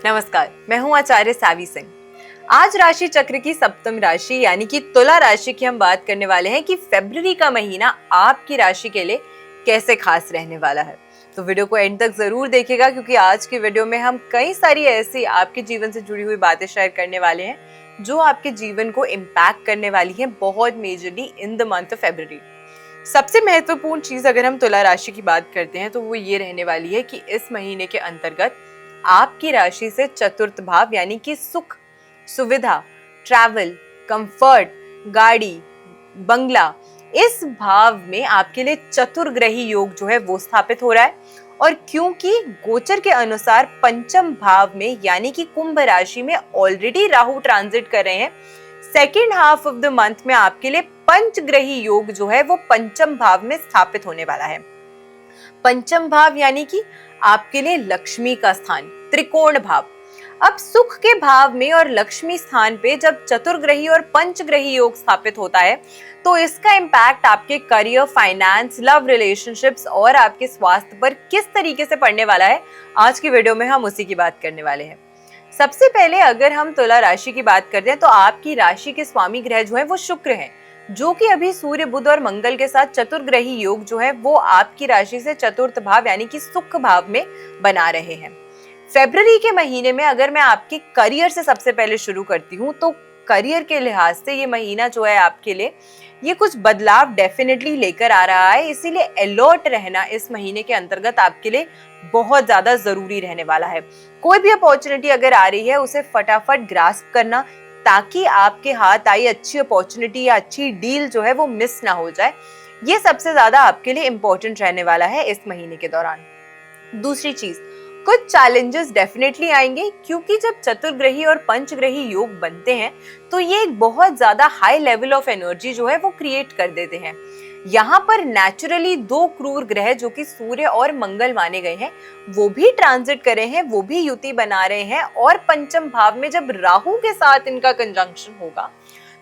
नमस्कार, मैं हूं आचार्य सावी सिंह। आज राशि चक्र की सप्तम राशि यानी कि तुला राशि की हम बात करने वाले हैं कि फरवरी का महीना आपकी राशि के लिए कैसे खास रहने वाला है। तो वीडियो को एंड तक जरूर देखिएगा क्योंकि आज की वीडियो में हम कई सारी ऐसी आपके जीवन से जुड़ी हुई बातें शेयर करने वाले हैं जो आपके जीवन को इम्पैक्ट करने वाली है बहुत majorly in the month of February. सबसे महत्वपूर्ण चीज अगर हम तुला राशि की बात करते हैं तो वो ये रहने वाली है कि इस महीने के अंतर्गत आपकी राशि से चतुर्थ भाव यानी कि सुख, सुविधा, ट्रैवल, कंफर्ट, गाड़ी, बंगला, इस भाव में आपके लिए चतुर्ग्रही योग जो है वो स्थापित हो रहा है। और क्योंकि गोचर के अनुसार पंचम भाव में यानी कि कुंभ राशि में ऑलरेडी राहु ट्रांजिट कर रहे हैं, second half of the month में आपके लिए पंचग्रही योग जो है वो पंचम भाव में स्थापित होने वाला है। पंचम भाव यानी कि आपके लिए लक्ष्मी का स्थान, त्रिकोण भाव। अब सुख के भाव में और लक्ष्मी स्थान पे जब चतुर्ग्रही और पंचग्रही योग स्थापित होता है तो इसका इम्पैक्ट आपके करियर, फाइनेंस, लव रिलेशनशिप्स और आपके स्वास्थ्य पर किस तरीके से पड़ने वाला है, आज की वीडियो में हम उसी की बात करने वाले हैं। सबसे पहले अगर हम तुला राशि की बात करते हैं तो आपकी राशि के स्वामी ग्रह जो है वो शुक्र है, जो कि अभी सूर्य, बुध और मंगल के साथ चतुर्ग्रही योग जो है वो आपकी राशि से चतुर्थ भाव यानी कि सुख भाव में बना रहे हैं। फरवरी के महीने में अगर मैं आपके करियर से सबसे पहले शुरू करती हूँ तो करियर के लिहाज से ये महीना जो है आपके लिए ये कुछ बदलाव डेफिनेटली लेकर आ रहा है, इसीलिए अलर्ट रहना इस महीने के अंतर्गत आपके लिए बहुत ज्यादा जरूरी रहने वाला है। कोई भी अपॉर्चुनिटी अगर आ रही है उसे फटाफट ग्रास्प करना ताकि आपके हाथ आई अच्छी अपॉर्चुनिटी या अच्छी डील जो है वो मिस ना हो जाए, ये सबसे ज्यादा आपके लिए इम्पोर्टेंट रहने वाला है इस महीने के दौरान। दूसरी चीज, कुछ चैलेंजेस डेफिनेटली आएंगे क्योंकि जब चतुर्ग्रही और पंचग्रही योग बनते हैं तो ये एक बहुत ज्यादा हाई लेवल ऑफ एनर्जी जो है वो क्रिएट कर देते हैं। यहाँ पर नेचुरली दो क्रूर ग्रह जो कि सूर्य और मंगल माने गए हैं वो भी ट्रांजिट कर रहे हैं, वो भी युति बना रहे हैं और पंचम भाव में जब राहु के साथ इनका कंजंक्शन होगा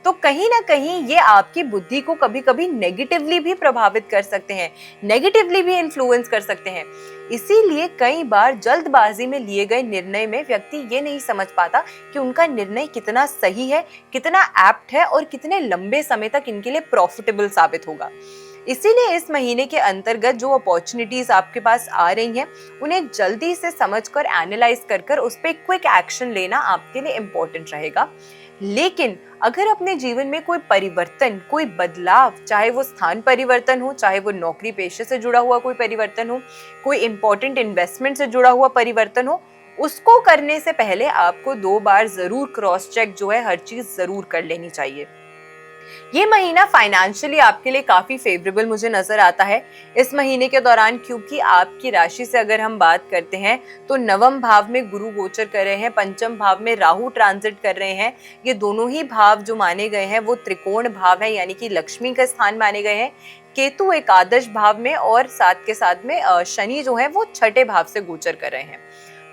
तो कहीं ना कहीं ये आपकी बुद्धि को कभी कभी नेगेटिवली भी प्रभावित कर सकते हैं, नेगेटिवली भी इन्फ्लुएंस कर सकते हैं। इसीलिए कई बार जल्दबाजी में लिए गए निर्णय में व्यक्ति ये नहीं समझ पाता कि उनका निर्णय कितना सही है, कितना एप्ट है और कितने लंबे समय तक इनके लिए प्रॉफिटेबल साबित होगा। इसीलिए इस महीने के अंतर्गत जो अपॉर्चुनिटीज आपके पास आ रही हैं उन्हें जल्दी से समझकर एनालाइज कर उस पर क्विक एक्शन लेना आपके लिए इम्पोर्टेंट रहेगा। लेकिन अगर अपने जीवन में कोई परिवर्तन, कोई बदलाव, चाहे वो स्थान परिवर्तन हो, चाहे वो नौकरी पेशे से जुड़ा हुआ कोई परिवर्तन हो, कोई इंपॉर्टेंट इन्वेस्टमेंट से जुड़ा हुआ परिवर्तन हो, उसको करने से पहले आपको 2 बार जरूर क्रॉस चेक जो है हर चीज जरूर कर लेनी चाहिए। ये महीना फाइनेंशियली आपके लिए काफी फेवरेबल मुझे नजर आता है इस महीने के दौरान, क्योंकि आपकी राशि से अगर हम बात करते हैं तो नवम भाव में गुरु गोचर कर रहे हैं, पंचम भाव में राहु ट्रांजिट कर रहे हैं। ये दोनों ही भाव जो माने गए हैं वो त्रिकोण भाव है यानी कि लक्ष्मी का स्थान माने गए हैं। केतु एकादश भाव में और साथ के साथ में शनि जो है वो छठे भाव से गोचर कर रहे हैं।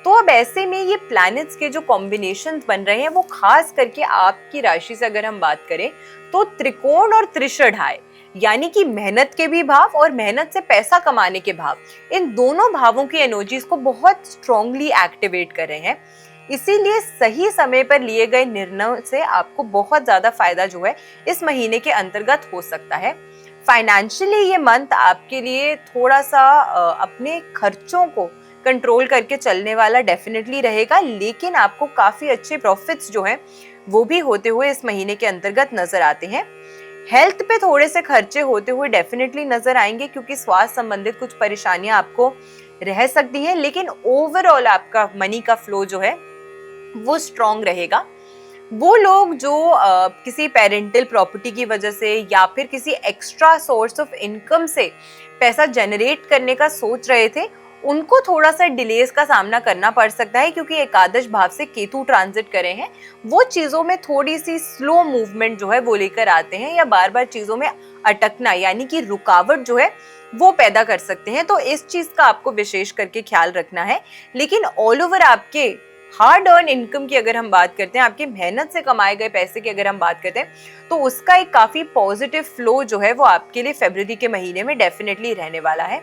तो अब ऐसे में ये प्लैनेट्स के जो कॉम्बिनेशन बन रहे हैं वो खास करके आपकी राशि से अगर हम बात करें तो त्रिकोण और त्रिषाढ़ाय यानी कि मेहनत के भी भाव और मेहनत से पैसा कमाने के भाव, इन दोनों भावों की एनर्जीज को बहुत स्ट्रांगली एक्टिवेट कर रहे हैं। इसीलिए सही समय पर लिए गए निर्णय से आपको बहुत ज्यादा फायदा जो है इस महीने के अंतर्गत हो सकता है। फाइनेंशियली ये मंथ आपके लिए थोड़ा सा अपने खर्चों को कंट्रोल करके चलने वाला डेफिनेटली रहेगा, लेकिन आपको काफी अच्छे प्रॉफिट्स जो हैं वो भी होते हुए इस महीने के अंतर्गत नजर आते हैं। हेल्थ पे थोड़े से खर्चे होते हुए डेफिनेटली नजर आएंगे क्योंकि स्वास्थ्य संबंधित कुछ परेशानियां आपको रह सकती हैं, लेकिन ओवरऑल आपका मनी का फ्लो जो है वो स्ट्रांग रहेगा। वो लोग जो किसी पेरेंटल प्रॉपर्टी की वजह से या फिर किसी एक्स्ट्रा सोर्स ऑफ इनकम से पैसा जनरेट करने का सोच रहे थे उनको थोड़ा सा डिलेस का सामना करना पड़ सकता है, क्योंकि एकादश भाव से केतु ट्रांजिट करे हैं। वो चीजों में थोड़ी सी स्लो मूवमेंट जो है वो लेकर आते हैं या बार बार चीजों में अटकना यानी कि रुकावट जो है वो पैदा कर सकते हैं। तो इस चीज का आपको विशेष करके ख्याल रखना है। लेकिन ऑल ओवर आपके हार्ड अर्न इनकम की अगर हम बात करते हैं, आपकी मेहनत से कमाए गए पैसे की अगर हम बात करते हैं, तो उसका एक काफी पॉजिटिव फ्लो जो है वो आपके लिए फरवरी के महीने में डेफिनेटली रहने वाला है।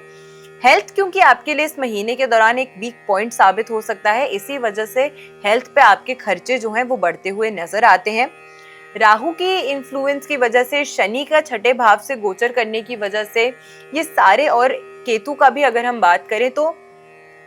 हेल्थ क्योंकि आपके लिए इस महीने के दौरान एक वीक पॉइंट साबित हो सकता है, इसी वजह से हेल्थ पे आपके खर्चे जो हैं वो बढ़ते हुए नजर आते हैं। राहु की इन्फ्लुएंस की वजह से, शनि का छठे भाव से गोचर करने की वजह से ये सारे, और केतु का भी अगर हम बात करें तो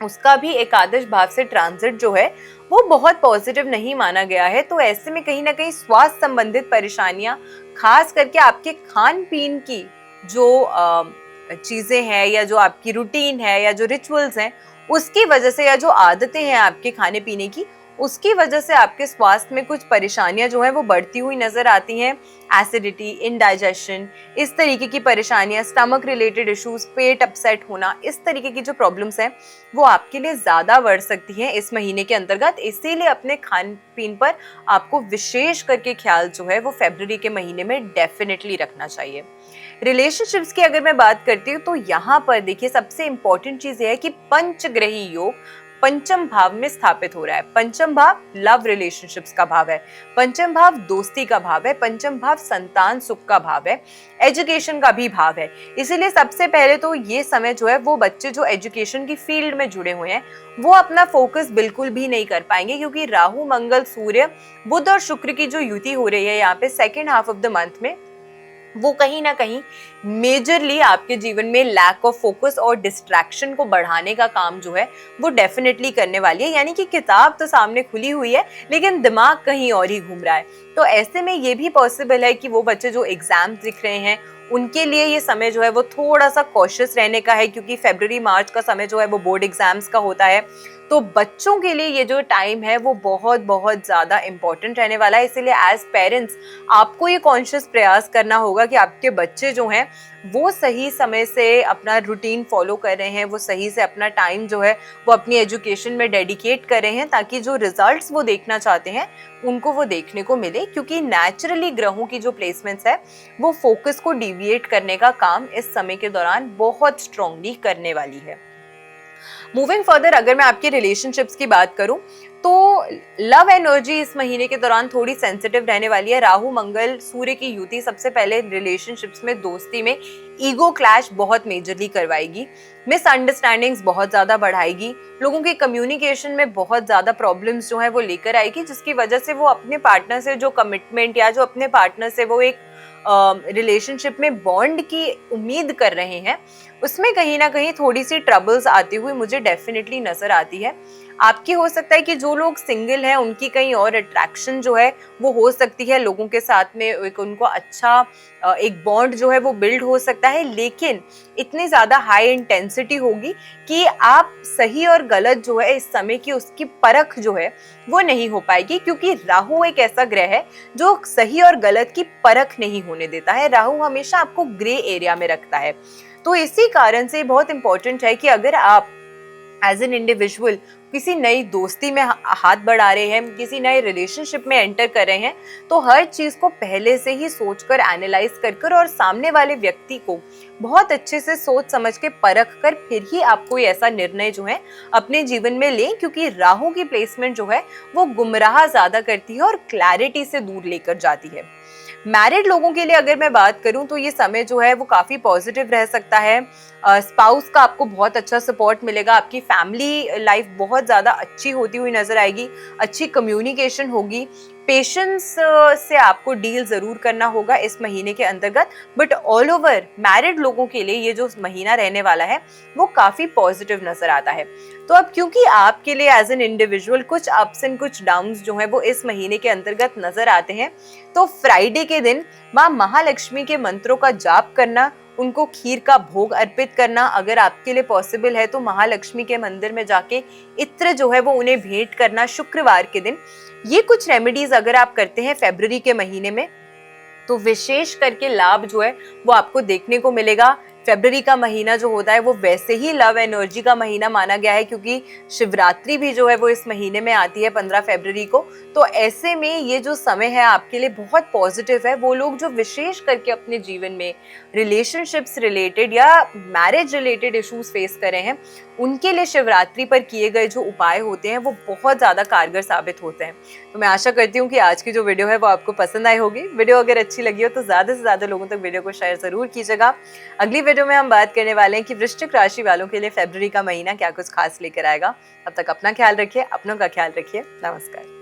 उसका भी एकादश भाव से ट्रांजिट जो है वो बहुत पॉजिटिव नहीं माना गया है। तो ऐसे में कहीं ना कहीं स्वास्थ्य संबंधित परेशानियां, खास करके आपके खान पीन की जो चीजें हैं या जो आपकी रूटीन है या जो रिचुअल्स हैं उसकी वजह से, या जो आदतें हैं आपके खाने पीने की, उसकी वजह से आपके स्वास्थ्य में कुछ परेशानियां जो है वो बढ़ती हुई नजर आती हैं। एसिडिटी, इंडाइजेशन, इस तरीके की परेशानियां, स्टमक रिलेटेड इश्यूज, पेट अपसेट होना, इस तरीके की जो प्रॉब्लम्स हैं वो आपके लिए ज्यादा बढ़ सकती हैं इस महीने के अंतर्गत। इसीलिए अपने खान पीन पर आपको विशेष करके ख्याल जो है वो फरवरी के महीने में डेफिनेटली रखना चाहिए। रिलेशनशिप्स की अगर मैं बात करती हूँ तो यहाँ पर देखिए सबसे इंपॉर्टेंट चीज ये है कि पंचग्रही योग पंचम भाव में स्थापित हो रहा है। पंचम भाव लव रिलेशनशिप्स का भाव है, पंचम भाव दोस्ती का भाव है, पंचम भाव संतान सुख का भाव है, एजुकेशन का भी भाव है। इसीलिए सबसे पहले तो ये समय जो है वो बच्चे जो एजुकेशन की फील्ड में जुड़े हुए हैं वो अपना फोकस बिल्कुल भी नहीं कर पाएंगे, क्योंकि राहु, मंगल, सूर्य, बुध और शुक्र की जो युति हो रही है यहाँ पे second half of the month में, वो कहीं ना कहीं मेजरली आपके जीवन में लैक ऑफ फोकस और डिस्ट्रैक्शन को बढ़ाने का काम जो है वो डेफिनेटली करने वाली है। यानी कि किताब तो सामने खुली हुई है लेकिन दिमाग कहीं और ही घूम रहा है। तो ऐसे में ये भी पॉसिबल है कि वो बच्चे जो एग्जाम दिख रहे हैं उनके लिए ये समय जो है वो थोड़ा सा कॉशियस रहने का है, क्योंकि फरवरी मार्च का समय जो है वो बोर्ड एग्जाम्स का होता है। तो बच्चों के लिए ये जो टाइम है वो बहुत बहुत ज़्यादा इम्पोर्टेंट रहने वाला है। इसीलिए एज पेरेंट्स आपको ये कॉन्शियस प्रयास करना होगा कि आपके बच्चे जो हैं वो सही समय से अपना रूटीन फॉलो कर रहे हैं, वो सही से अपना टाइम जो है वो अपनी एजुकेशन में डेडिकेट कर रहे हैं, ताकि जो रिजल्ट्स वो देखना चाहते हैं उनको वो देखने को मिले। क्योंकि नेचुरली ग्रहों की जो प्लेसमेंट्स है वो फोकस को डिविएट करने का काम इस समय के दौरान बहुत स्ट्रांगली करने वाली है। मूविंग फर्दर, अगर मैं आपके रिलेशनशिप्स की बात करूं तो लव एनर्जी इस महीने के दौरान थोड़ी सेंसिटिव रहने वाली है। राहु, मंगल, सूर्य की युति सबसे पहले रिलेशनशिप्स में, दोस्ती में ईगो क्लैश बहुत मेजरली करवाएगी, मिसअंडरस्टैंडिंग्स बहुत ज्यादा बढ़ाएगी, लोगों के कम्युनिकेशन में बहुत ज्यादा प्रॉब्लम्स जो है वो लेकर आएगी, जिसकी वजह से वो अपने पार्टनर से जो कमिटमेंट या जो अपने पार्टनर से वो एक रिलेशनशिप में बॉन्ड की उम्मीद कर रहे हैं उसमें कहीं ना कहीं थोड़ी सी ट्रबल्स आती हुई मुझे डेफिनेटली नजर आती है। आपकी हो सकता है कि जो लोग सिंगल हैं उनकी कहीं और अट्रैक्शन जो है वो हो सकती है, लोगों के साथ में एक उनको अच्छा एक बॉन्ड जो है वो बिल्ड हो सकता है, लेकिन इतनी ज़्यादा हाई इंटेंसिटी होगी कि आप सही और गलत जो है इस समय की उसकी परख जो है वो नहीं हो पाएगी, क्योंकि राहु एक ऐसा ग्रह है जो सही और गलत की परख नहीं होने देता है। राहु हमेशा आपको ग्रे एरिया में रखता है। तो इसी कारण से बहुत इंपॉर्टेंट है कि अगर आप एज एन इंडिविजुअल किसी नई दोस्ती में हाथ बढ़ा रहे हैं, किसी नए रिलेशनशिप में एंटर कर रहे हैं, तो हर चीज को पहले से ही सोचकर, एनालाइज कर और सामने वाले व्यक्ति को बहुत अच्छे से सोच समझ के परख कर फिर ही आप कोई ऐसा निर्णय जो है अपने जीवन में लें, क्योंकि राहु की प्लेसमेंट जो है वो गुमराह ज्यादा करती है और क्लैरिटी से दूर लेकर जाती है। मैरिड लोगों के लिए अगर मैं बात करूं तो ये समय जो है वो काफ़ी पॉजिटिव रह सकता है। स्पाउस का आपको बहुत अच्छा सपोर्ट मिलेगा, आपकी फैमिली लाइफ बहुत ज़्यादा अच्छी होती हुई नजर आएगी, अच्छी कम्युनिकेशन होगी, पेशेंस से आपको डील ज़रूर करना होगा इस महीने के अंतर्गत। बट ऑल ओवर मैरिड लोगों के लिए ये जो महीना रहने वाला है वो काफ़ी पॉजिटिव नज़र आता है। तो अब क्योंकि आपके लिए एज एन इंडिविजुअल कुछ अप्स एंड कुछ डाउन्स जो है वो इस महीने के अंतर्गत नजर आते हैं, तो फ्राइडे के दिन माँ महालक्ष्मी के मंत्रों का जाप करना, उनको खीर का भोग अर्पित करना, अगर आपके लिए पॉसिबल है तो महालक्ष्मी के मंदिर में जाके इत्र जो है वो उन्हें भेंट करना शुक्रवार के दिन, ये कुछ रेमेडीज अगर आप करते हैं फरवरी के महीने में तो विशेष करके लाभ जो है वो आपको देखने को मिलेगा। फरवरी का महीना जो होता है वो वैसे ही लव एनर्जी का महीना माना गया है, क्योंकि शिवरात्रि भी जो है वो इस महीने में आती है 15 फरवरी को। तो ऐसे में ये जो समय है आपके लिए बहुत पॉजिटिव है। वो लोग जो विशेष करके अपने जीवन में रिलेशनशिप्स रिलेटेड या मैरिज रिलेटेड इश्यूज फेस कर रहे हैं, उनके लिए शिवरात्रि पर किए गए जो उपाय होते हैं वो बहुत ज़्यादा कारगर साबित होते हैं। तो मैं आशा करती हूँ कि आज की जो वीडियो है वो आपको पसंद आई होगी। वीडियो अगर अच्छी लगी हो तो ज़्यादा से ज़्यादा लोगों तक वीडियो को शेयर ज़रूर कीजिएगा। अगली वीडियो में हम बात करने वाले हैं कि वृश्चिक राशि वालों के लिए फरवरी का महीना क्या कुछ खास लेकर आएगा। तब तक अपना ख्याल रखिए, अपनों का ख्याल रखिए। नमस्कार।